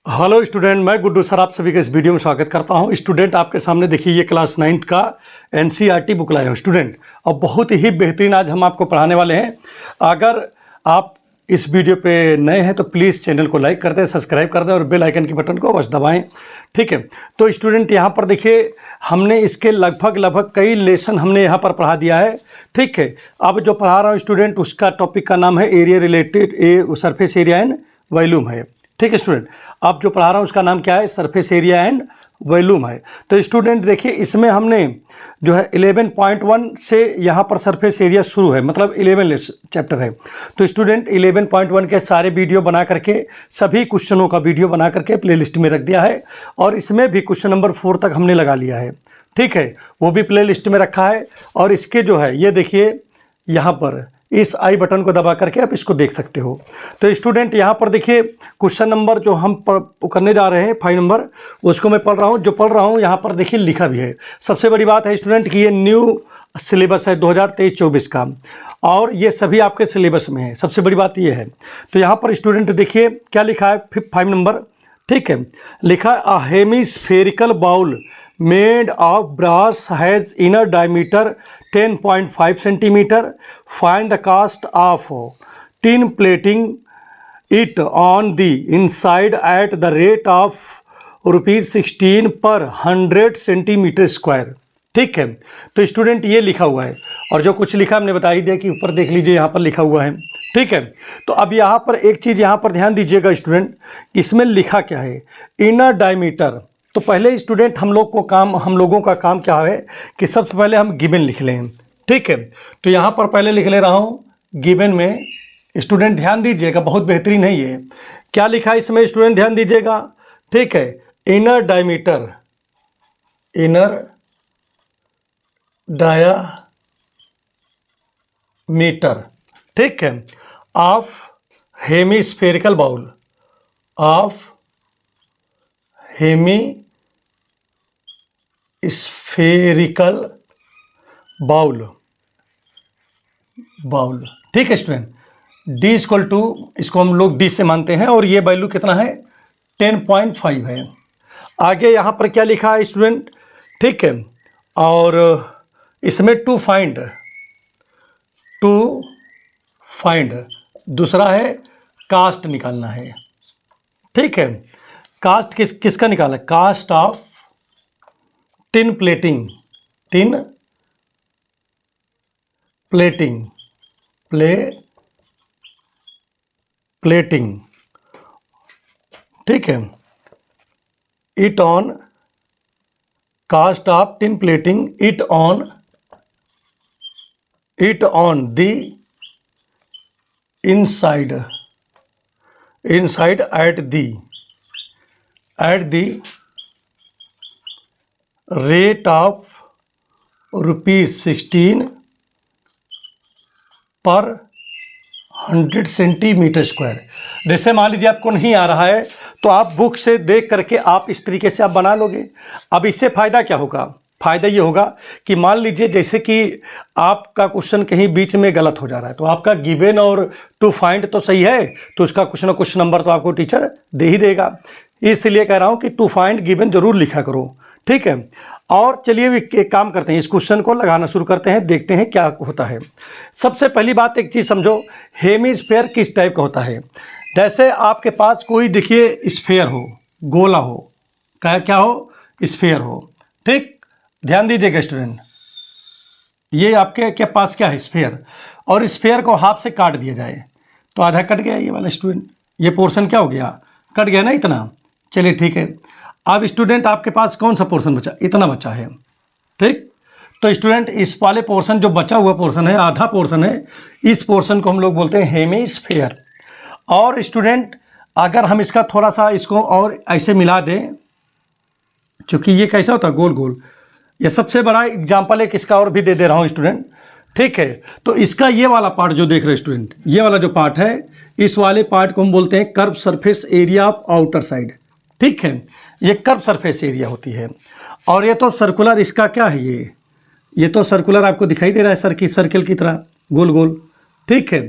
Hello student, मैं Guddu sir आप सभी का इस वीडियो में स्वागत करता हूं। स्टूडेंट आपके सामने देखिए ये क्लास 9th का एनसीईआरटी बुक लाया हूं स्टूडेंट, और बहुत ही बेहतरीन आज हम आपको पढ़ाने वाले हैं। अगर आप इस वीडियो पे नए हैं तो प्लीज़ चैनल को लाइक कर दें, सब्सक्राइब कर दें और बेल आइकन के बटन को बस दबाएं। ठीक है, तो स्टूडेंट यहाँ पर देखिए हमने इसके लगभग कई लेसन हमने यहाँ पर पढ़ा दिया है। ठीक है, अब जो पढ़ा रहा हूँ स्टूडेंट उसका टॉपिक का नाम है area related surface area and volume है। ठीक है स्टूडेंट, अब जो पढ़ा रहा हूँ उसका नाम क्या है, सरफेस एरिया एंड वॉल्यूम है। तो स्टूडेंट देखिए इसमें हमने जो है 11.1 से यहाँ पर सरफेस एरिया शुरू है, मतलब 11 चैप्टर है। तो स्टूडेंट 11.1 के सारे वीडियो बना करके, सभी क्वेश्चनों का वीडियो बना करके प्लेलिस्ट में रख दिया है, और इसमें भी क्वेश्चन नंबर 4 तक हमने लगा लिया है। ठीक है, वो भी प्लेलिस्ट में रखा है। और इसके जो है ये देखिए यहाँ पर इस आई बटन को दबा करके आप इसको देख सकते हो। तो स्टूडेंट यहाँ पर देखिए क्वेश्चन नंबर जो हम करने जा रहे हैं 5 नंबर, उसको मैं पढ़ रहा हूँ। जो पढ़ रहा हूँ यहाँ पर देखिए लिखा भी है। सबसे बड़ी बात है स्टूडेंट कि ये न्यू सिलेबस है 2023-24 का, और ये सभी आपके सिलेबस में है। सबसे बड़ी बात ये है। तो यहाँ पर स्टूडेंट देखिए क्या लिखा है 5 नंबर। ठीक है, लिखा है a hemispherical bowl made of brass has inner diameter 10.5 centimeter. Find the cost of tin plating it on the inside at the rate of rupees 16 per 100 centimeter square. ठीक है, तो स्टूडेंट ये लिखा हुआ है, और जो कुछ लिखा हमने बता ही दिया कि ऊपर देख लीजिए यहाँ पर लिखा हुआ है। ठीक है, तो अब यहाँ पर एक चीज़ यहाँ पर ध्यान दीजिएगा स्टूडेंट, इसमें लिखा क्या है, इनर डायमीटर। तो पहले स्टूडेंट हम लोगों का काम क्या है कि सबसे पहले हम गिवन लिख लें। ठीक है, तो यहाँ पर पहले लिख ले रहा हूँ गिवन में। स्टूडेंट ध्यान दीजिएगा, बहुत बेहतरीन है ये। क्या लिखा है इसमें स्टूडेंट ध्यान दीजिएगा। ठीक है, इनर डायमीटर, इनर डायामीटर, ठीक है, of hemispherical bowl, of hemispherical bowl. ठीक है स्टूडेंट, डी इक्वल टू, इसको हम लोग डी से मानते हैं, और ये वैल्यू कितना है 10.5 है। आगे यहाँ पर क्या लिखा है स्टूडेंट, ठीक है, और इसमें टू फाइंड दूसरा है कास्ट निकालना है। ठीक है, कास्ट किसका निकाला है, cost of tin plating, plating. ठीक है, it on, cost of tin plating it on the inside at the rate of rupees 16 per 100 centimetre square. जैसे मान लीजिए आपको नहीं आ रहा है तो आप बुक से देख करके आप इस तरीके से आप बना लोगे। अब इससे फ़ायदा क्या होगा, फ़ायदा ये होगा कि मान लीजिए जैसे कि आपका क्वेश्चन कहीं बीच में गलत हो जा रहा है, तो आपका गिवन और टू फाइंड तो सही है, तो उसका कुछ ना कुछ नंबर तो आपको टीचर दे ही देगा। इसलिए कह रहा हूँ कि टू फाइंड गिवन जरूर लिखा करो। ठीक है, और चलिए एक काम करते हैं, इस क्वेश्चन को लगाना शुरू करते हैं, देखते हैं क्या होता है। सबसे पहली बात एक चीज़ समझो, हेमिस्फेयर किस टाइप का होता है। जैसे आपके पास कोई देखिए स्फेयर हो, गोला हो, क्या हो, स्फेयर हो। ठीक, ध्यान दीजिएगा स्टूडेंट, ये आपके पास क्या है, स्फेयर, और स्फेयर को हाथ से काट दिया जाए तो आधा कट गया ये वाला स्टूडेंट, ये पोर्शन क्या हो गया, कट गया ना इतना। चलिए ठीक है, अब स्टूडेंट आपके पास कौन सा पोर्शन बचा, इतना बचा है। ठीक, तो स्टूडेंट इस वाले पोर्शन, जो बचा हुआ पोर्शन है, आधा पोर्शन है, इस पोर्शन को हम लोग बोलते हैं हेमिस्फेयर। और स्टूडेंट अगर हम इसका थोड़ा सा इसको और ऐसे मिला दें, चूँकि ये कैसा होता है गोल गोल, ये सबसे बड़ा एग्जाम्पल है, किसका और भी दे रहा हूँ स्टूडेंट। ठीक है, तो इसका ये वाला पार्ट जो देख रहे हैं स्टूडेंट, ये वाला जो पार्ट है, इस वाले पार्ट को हम बोलते हैं curve surface area of outer side. ठीक है, ये कर्व सरफेस एरिया होती है। और ये तो सर्कुलर, इसका क्या है, ये तो सर्कुलर आपको दिखाई दे रहा है, सर्किल की तरह गोल गोल। ठीक है,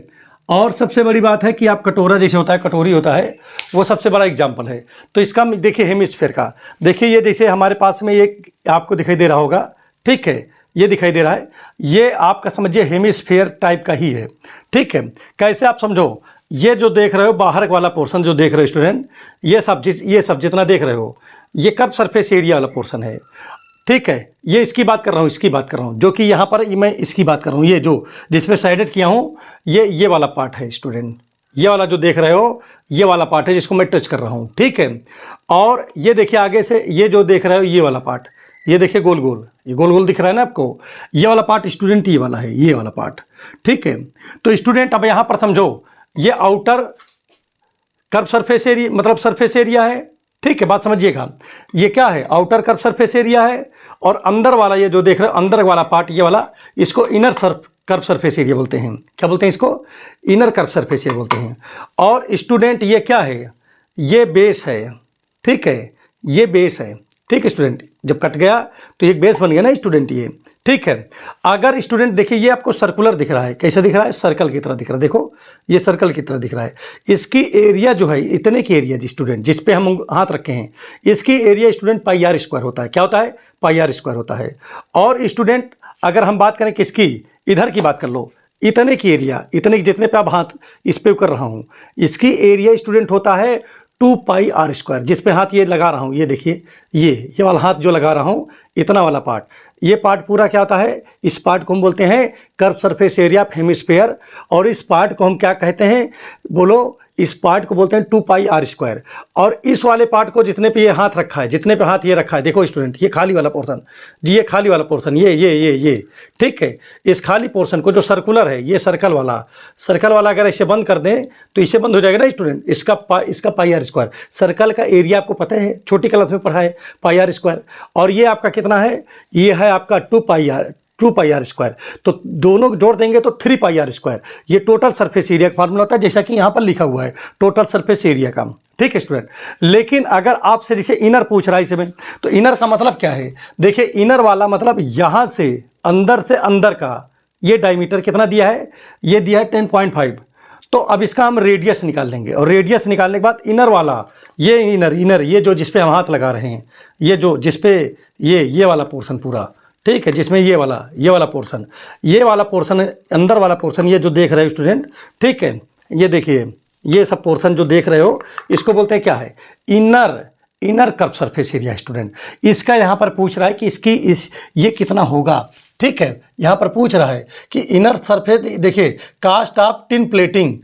और सबसे बड़ी बात है कि आप कटोरा जैसे होता है, कटोरी होता है, वो सबसे बड़ा एग्जाम्पल है। तो इसका देखिए हेमिस्फेयर का, देखिए ये जैसे हमारे पास में ये आपको दिखाई दे रहा होगा, ठीक है, ये दिखाई दे रहा है, ये आपका समझिए हेमिस्फेयर टाइप का ही है, ठीक है। कैसे आप समझो, ये जो देख रहे हो बाहर वाला पोर्शन जो देख रहे हो स्टूडेंट, ये सब जितना देख रहे हो, ये कर्व सरफेस एरिया वाला पोर्शन है, ठीक है। ये इसकी बात कर रहा हूँ, इसकी बात कर रहा हूँ, जो कि यहाँ पर मैं इसकी बात कर रहा हूँ, ये जो जिसमें साइडेड किया हूँ, ये वाला पार्ट है स्टूडेंट, ये वाला जो देख रहे हो, ये वाला पार्ट है जिसको मैं टच कर रहा हूँ, ठीक है। और ये देखिए आगे से ये जो देख रहे हो, ये वाला पार्ट, ये देखिए गोल गोल, ये गोल गोल दिख रहा है ना आपको, ये वाला पार्ट स्टूडेंट ये वाला है, ये वाला पार्ट, ठीक है। तो स्टूडेंट अब यहाँ पर समझो, ये आउटर कर्व सरफेस एरिया मतलब सरफेस एरिया है, ठीक है, बात समझिएगा। ये क्या है, आउटर कर्व सरफेस एरिया है, और अंदर वाला ये जो देख रहे हो अंदर वाला पार्ट, ये वाला, इसको इनर कर्व सरफेस एरिया बोलते हैं। क्या बोलते हैं इसको? इनर कर्व सरफेस एरिया बोलते हैं। और स्टूडेंट ये क्या है, ये बेस है, ठीक है, ये बेस है, ठीक है स्टूडेंट। जब कट गया तो एक बेस बन गया ना स्टूडेंट, ये ठीक है। अगर स्टूडेंट देखिए ये आपको सर्कुलर दिख रहा है, कैसे दिख रहा है, सर्कल की तरह दिख रहा है, देखो ये सर्कल की तरह दिख रहा है। इसकी एरिया जो है, इतने की एरिया जी स्टूडेंट, जिस पे हम हाथ रखे हैं, इसकी area student pi R square होता है। क्या होता है? पाई आर स्क्वायर होता है। और स्टूडेंट अगर हम बात करें किसकी, इधर की बात कर लो, इतने की एरिया, इतने जितने पे आप हाथ इस पे कर रहा हूँ, इसकी एरिया स्टूडेंट होता है 2 पाई आर स्क्वायर। जिस पे हाथ ये लगा रहा हूँ, ये देखिए, ये वाला हाथ जो लगा रहा हूँ, इतना वाला पार्ट, ये पार्ट पूरा क्या होता है, इस पार्ट को हम बोलते हैं curve surface area of hemisphere. और इस पार्ट को हम क्या कहते हैं, बोलो, इस पार्ट को बोलते हैं 2 पाई आर स्क्वायर। और इस वाले पार्ट को जितने पे ये हाथ रखा है, जितने पे हाथ ये रखा है, देखो स्टूडेंट, ये खाली वाला पोर्शन जी, ये खाली वाला पोर्शन, ये ठीक है। इस खाली पोर्शन को जो सर्कुलर है, ये सर्कल वाला अगर इसे बंद कर दें तो इसे बंद हो जाएगा ना स्टूडेंट। इसका पाई आर स्क्वायर, सर्कल का एरिया आपको पता है, छोटी क्लास में पढ़ा है, पाई आर स्क्वायर। और ये आपका कितना है, ये है आपका 2 पाई आर स्क्वायर। तो दोनों जोड़ देंगे तो 3 पाई आर स्क्वायर। ये टोटल सरफेस एरिया का फार्मूला होता है, जैसा कि यहाँ पर लिखा हुआ है, टोटल सरफेस एरिया का, ठीक है स्टूडेंट। लेकिन अगर आपसे जैसे इनर पूछ रहा है इसमें, तो इनर का मतलब क्या है, देखिए इनर वाला मतलब यहाँ से अंदर का ये डायमीटर कितना दिया है, ये दिया है 10.5। तो अब इसका हम रेडियस निकाल लेंगे, और रेडियस निकालने के बाद इनर वाला, ये इनर ये जो जिस पे हम हाथ लगा रहे हैं, ये जो जिस पे ये वाला पोर्शन पूरा, ठीक है, जिसमें ये वाला पोर्शन अंदर वाला पोर्शन, ये जो देख रहे हो स्टूडेंट, ठीक है, ये देखिए, ये सब पोर्शन जो देख रहे हो, इसको बोलते हैं क्या है, inner curve surface area student. इसका यहाँ पर पूछ रहा है कि ये कितना होगा, ठीक है। यहाँ पर पूछ रहा है कि इनर सरफेस, देखिए cost of tin plating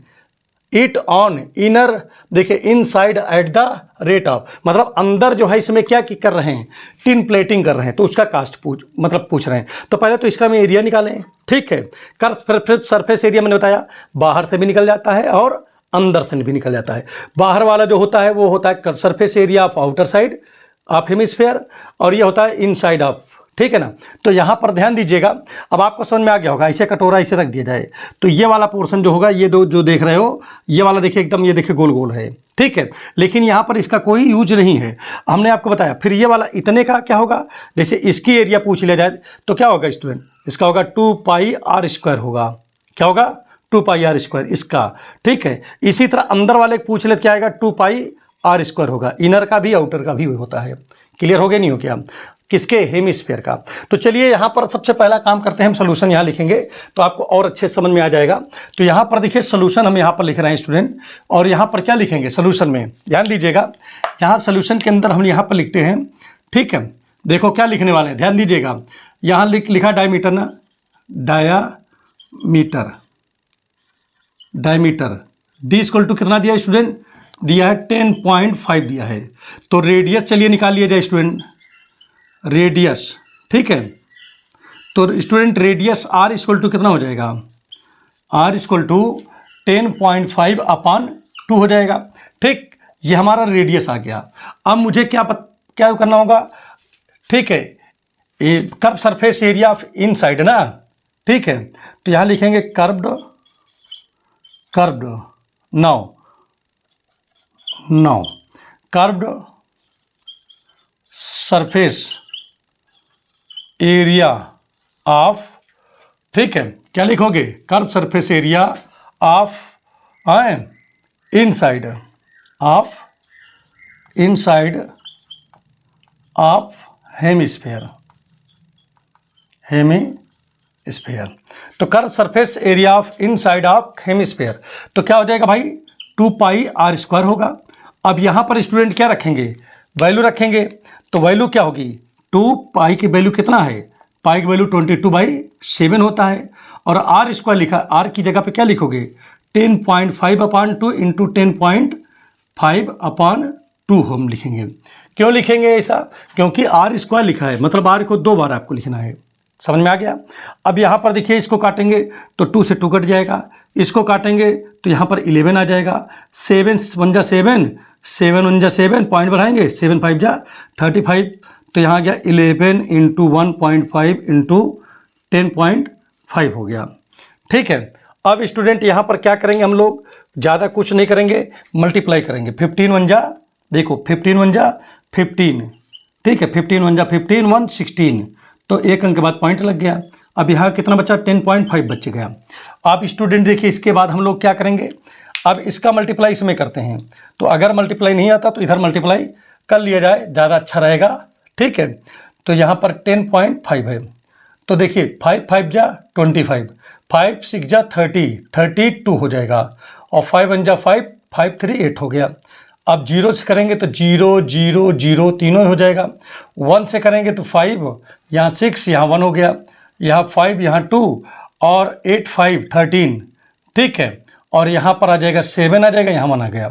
it on inner, देखिए inside at the rate of, मतलब अंदर जो है इसमें क्या कर रहे हैं, टिन प्लेटिंग कर रहे हैं, तो उसका कास्ट पूछ रहे हैं। तो पहले तो इसका हम एरिया निकालें, ठीक है। कर्व सरफेस एरिया मैंने बताया बाहर से भी निकल जाता है और अंदर से भी निकल जाता है। बाहर वाला जो होता है वो होता है curve surface area of outer side of hemisphere, और ये होता है इनसाइड ऑफ, ठीक है ना। तो यहाँ पर ध्यान दीजिएगा, अब आपको समझ में आ गया होगा, इसे कटोरा इसे रख दिया जाए तो ये वाला पोर्शन जो होगा, ये दो जो देख रहे हो, ये वाला देखिए एकदम, ये देखिए गोल गोल है, ठीक है। लेकिन यहाँ पर इसका कोई यूज नहीं है, हमने आपको बताया। फिर ये वाला इतने का क्या होगा, जैसे इसकी एरिया पूछ लिया जाए तो क्या होगा स्टूडेंट, इसका होगा 2 पाई आर स्क्वायर होगा। क्या होगा? 2 पाई आर स्क्वायर इसका, ठीक है। इसी तरह अंदर वाले पूछ ले क्या आएगा, 2 पाई आर स्क्वायर होगा। इनर का भी आउटर का भी होता है। क्लियर हो गया नहीं हो क्या, किसके, हेमिस्फीयर का। तो चलिए यहाँ पर सबसे पहला काम करते हैं, हम सोल्यूशन यहाँ लिखेंगे तो आपको और अच्छे समझ में आ जाएगा। तो यहाँ पर देखिए सोल्यूशन हम यहाँ पर लिख रहे हैं स्टूडेंट, और यहाँ पर क्या लिखेंगे सोल्यूशन में, ध्यान दीजिएगा। यहाँ सोल्यूशन के अंदर हम यहाँ पर लिखते हैं, ठीक है। देखो क्या लिखने वाले हैं, ध्यान दीजिएगा। यहाँ लिखा डायमीटर ना, डायमीटर डी इक्वल टू कितना दिया स्टूडेंट, दिया है 10.5 दिया है। तो रेडियस चलिए निकाल लिया जाए स्टूडेंट, रेडियस, ठीक है। तो student radius R equal to कितना हो जाएगा, आर इक्वल टू 10.5 अपॉन 2 हो जाएगा, ठीक। ये हमारा रेडियस आ गया। अब मुझे क्या करना होगा, ठीक है, ये curve surface area of inside ना, ठीक है। तो यहाँ लिखेंगे curved now curved surface area of, ठीक है, क्या लिखोगे, कर्व सरफेस एरिया ऑफ आए इनसाइड ऑफ हेमिस्फीयर तो curved surface area of inside of hemisphere तो क्या हो जाएगा भाई 2 पाई आर स्क्वायर होगा। अब यहाँ पर स्टूडेंट क्या रखेंगे, वैल्यू रखेंगे, तो वैल्यू क्या होगी 2 पाई की वैल्यू कितना है, पाई की वैल्यू 22/7 होता है। और आर स्क्वायर लिखा, आर की जगह पे क्या लिखोगे 10.5/2 इंटू 10.5/2 हम लिखेंगे। क्यों लिखेंगे ऐसा, क्योंकि आर स्क्वायर लिखा है, मतलब आर को 2 बार आपको लिखना है। समझ में आ गया। अब यहाँ पर देखिए इसको काटेंगे तो 2 से 2 कट जाएगा, इसको काटेंगे तो यहाँ पर 11 आ जाएगा। 7 1 जा 7, 7 1 जा 7, पॉइंट बढ़ाएंगे 7 5 जा 35, तो यहाँ गया 11 इंटू 1.5 इंटू 10.5 हो गया। ठीक है। अब स्टूडेंट यहाँ पर क्या करेंगे हम लोग, ज़्यादा कुछ नहीं करेंगे, मल्टीप्लाई करेंगे। 15 1 जा, देखो 15 1 जा 15, ठीक है, 15 1 जा 15, 1 16, तो एक अंक के बाद पॉइंट लग गया। अब यहाँ कितना बचा 10.5 बच गया। अब स्टूडेंट देखिए इसके बाद हम लोग क्या करेंगे, अब इसका मल्टीप्लाई इसमें करते हैं, तो अगर मल्टीप्लाई नहीं आता तो इधर मल्टीप्लाई कर लिया जाए, ज़्यादा अच्छा रहेगा। ठीक है, तो यहाँ पर 10.5 है, तो देखिए 5 5 जा 25, 5 6 जा 30, 32 हो जाएगा, और 5 1 जा 5, 5 3 8 हो गया। अब 0 से करेंगे तो 0 0 0 तीनों हो जाएगा। 1 से करेंगे तो 5, यहाँ 6, यहाँ 1 हो गया, यहाँ 5, यहाँ 2, और 8 5 13, ठीक है, और यहाँ पर आ जाएगा 7 आ जाएगा, यहाँ 1 आ गया।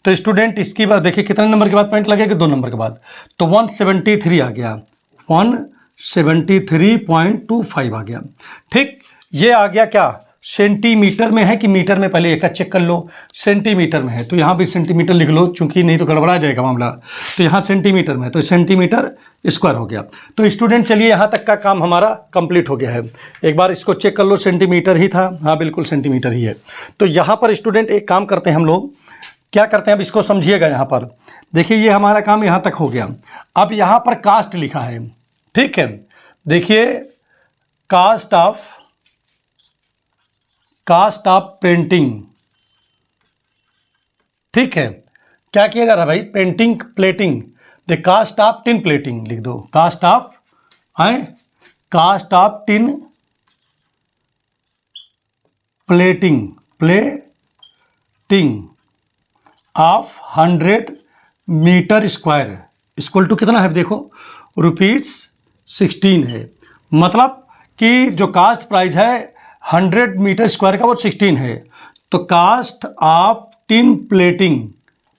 तो स्टूडेंट इसकी बात देखिए कितने नंबर के बाद पॉइंट लगेगा, 2 नंबर के बाद, तो 173 आ गया, 173.25 आ गया। ठीक, ये आ गया क्या, सेंटीमीटर में है कि मीटर में, पहले एक चेक कर लो। सेंटीमीटर में है तो यहाँ भी सेंटीमीटर लिख लो, चूंकि नहीं तो गड़बड़ा जाएगा मामला। तो यहाँ सेंटीमीटर में है तो सेंटीमीटर स्क्वायर हो गया। तो स्टूडेंट चलिए यहाँ तक का काम हमारा कंप्लीट हो गया है। एक बार इसको चेक कर लो, सेंटीमीटर ही था, हाँ बिल्कुल सेंटीमीटर ही है। तो यहाँ पर स्टूडेंट एक काम करते हैं हम लोग, क्या करते हैं, अब इसको समझिएगा। यहाँ पर देखिए ये हमारा काम यहाँ तक हो गया। अब यहाँ पर कास्ट लिखा है, ठीक है, देखिए कास्ट ऑफ पेंटिंग, ठीक है, क्या किया जा रहा है भाई, painting plating, the cost of tin plating लिख दो, cost of tin plating of 100 metre square equal to कितना है, देखो ₹16 है। मतलब कि जो कास्ट प्राइस है 100 मीटर स्क्वायर का वो 16 है। तो cost of tin plating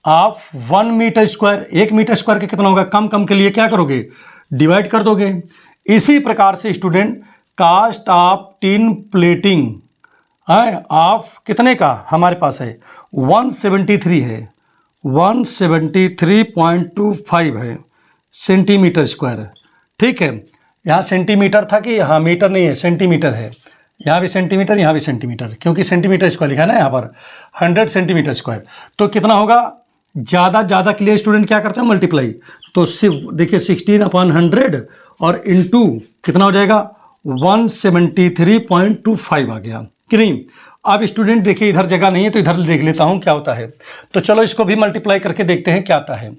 of 1 metre square, 1 metre square का कितना होगा, कम के लिए क्या करोगे, डिवाइड कर दोगे। इसी प्रकार से student cost of tin plating है ऑफ कितने का हमारे पास है 173 है, 173.25 है सेंटीमीटर स्क्वायर। ठीक है, यहाँ सेंटीमीटर था कि, हाँ मीटर नहीं है, सेंटीमीटर है, यहाँ भी सेंटीमीटर, यहाँ भी सेंटीमीटर, क्योंकि सेंटीमीटर स्क्वायर लिखा है ना यहाँ पर 100 सेंटीमीटर स्क्वायर। तो कितना होगा, ज़्यादा के लिए स्टूडेंट क्या करते हैं, मल्टीप्लाई। तो सिर्फ देखिए 16/100 और इंटू कितना हो जाएगा 173.25 आ गया कि नहीं। अब स्टूडेंट देखिए इधर जगह नहीं है तो इधर देख लेता हूँ क्या होता है। तो चलो इसको भी मल्टीप्लाई करके देखते हैं क्या आता है।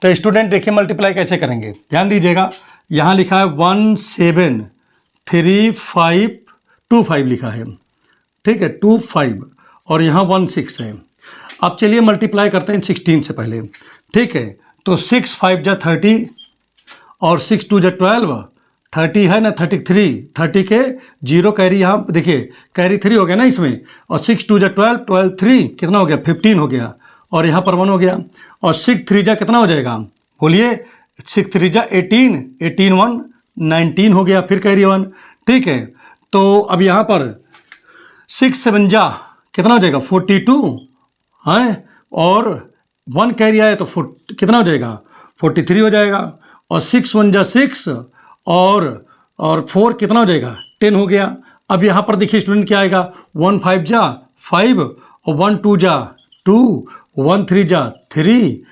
तो स्टूडेंट देखिए मल्टीप्लाई कैसे करेंगे, ध्यान दीजिएगा। यहाँ लिखा है 173.525 लिखा है, ठीक है 25, और यहाँ 16 है। अब चलिए मल्टीप्लाई करते हैं 16 से पहले, ठीक है। तो 6 5 जा 30 और 6 2 जा 12, 30 है ना 33, 30 के 0 कैरी, यहाँ देखिए कैरी 3 हो गया ना इसमें, और 6 2 जा 12, 12 3 कितना हो गया 15 हो गया, और यहाँ पर 1 हो गया, और 6 3 जा कितना हो जाएगा, बोलिए 6 3 जा 18, 18 1 19 हो गया, फिर कैरी 1, ठीक है। तो अब यहाँ पर 6 7 जा कितना हो जाएगा 42 है, और 1 कैरी आया तो कितना हो जाएगा 43 हो जाएगा, और 6 1 जा 6 और 4 कितना हो जाएगा 10 हो गया। अब यहाँ पर देखिए स्टूडेंट क्या आएगा 1 5 जा 5 और 1 2 जा 2, 1 3 जा 3,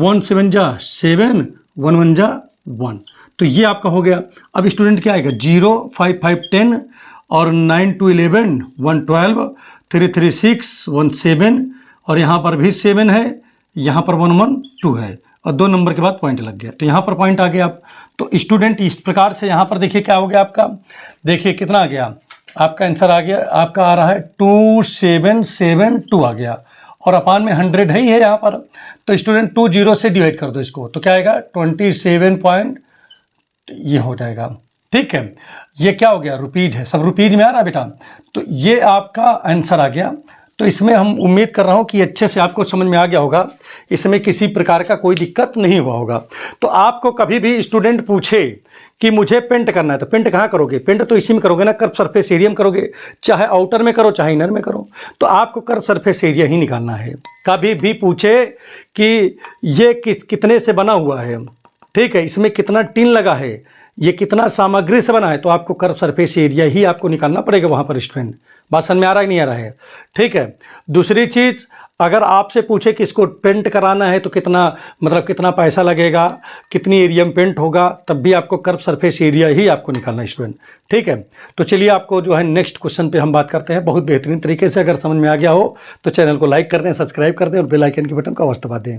1 7 जा 7, 1 1 जा 1। तो ये आपका हो गया। अब स्टूडेंट क्या आएगा 0 5 5 10 और 9 2 11, 1 12, 3 3 6, 1 7, और यहाँ पर भी 7 है, यहाँ पर 112 है और 2 नंबर के बाद पॉइंट लग गया, तो यहाँ पर पॉइंट आ गया। आप तो स्टूडेंट इस प्रकार से यहाँ पर देखिए क्या हो गया आपका, देखिए कितना आ गया आपका आंसर आ गया, आपका आ रहा है 2772 आ गया और अपान में 100 है ही है यहाँ पर। तो स्टूडेंट 20 से डिवाइड कर दो इसको, तो क्या आएगा 27 पॉइंट, ये हो जाएगा। ठीक है, ये क्या हो गया, रुपीज है, सब रुपीज में आ रहा है बेटा। तो ये आपका आंसर आ गया। तो इसमें हम उम्मीद कर रहा हूँ कि अच्छे से आपको समझ में आ गया होगा, इसमें किसी प्रकार का कोई दिक्कत नहीं हुआ होगा। तो आपको कभी भी स्टूडेंट पूछे कि मुझे पेंट करना है, तो पेंट कहाँ करोगे, पेंट तो इसी में करोगे ना, कर्व सरफेस एरिया में करोगे, चाहे आउटर में करो चाहे इनर में करो, तो आपको कर्व सरफेस एरिया ही निकालना है। कभी भी पूछे कि ये कितने से बना हुआ है, ठीक है, इसमें कितना टिन लगा है, ये कितना सामग्री से बना है, तो आपको कर्व सरफेस एरिया ही आपको निकालना पड़ेगा वहाँ पर। स्टूडेंट बात समझ में आ रहा है नहीं आ रहा है? ठीक है। दूसरी चीज़, अगर आपसे पूछे कि इसको पेंट कराना है तो कितना, मतलब कितना पैसा लगेगा, कितनी एरिया में पेंट होगा, तब भी आपको कर्व सरफेस एरिया ही आपको निकालना है स्टूडेंट। ठीक है, तो चलिए आपको जो है नेक्स्ट क्वेश्चन पे हम बात करते हैं बहुत बेहतरीन तरीके से। अगर समझ में आ गया हो तो चैनल को लाइक कर दें, सब्सक्राइब कर दें और बेल आइकन के बटन को अवश्य दबा दें।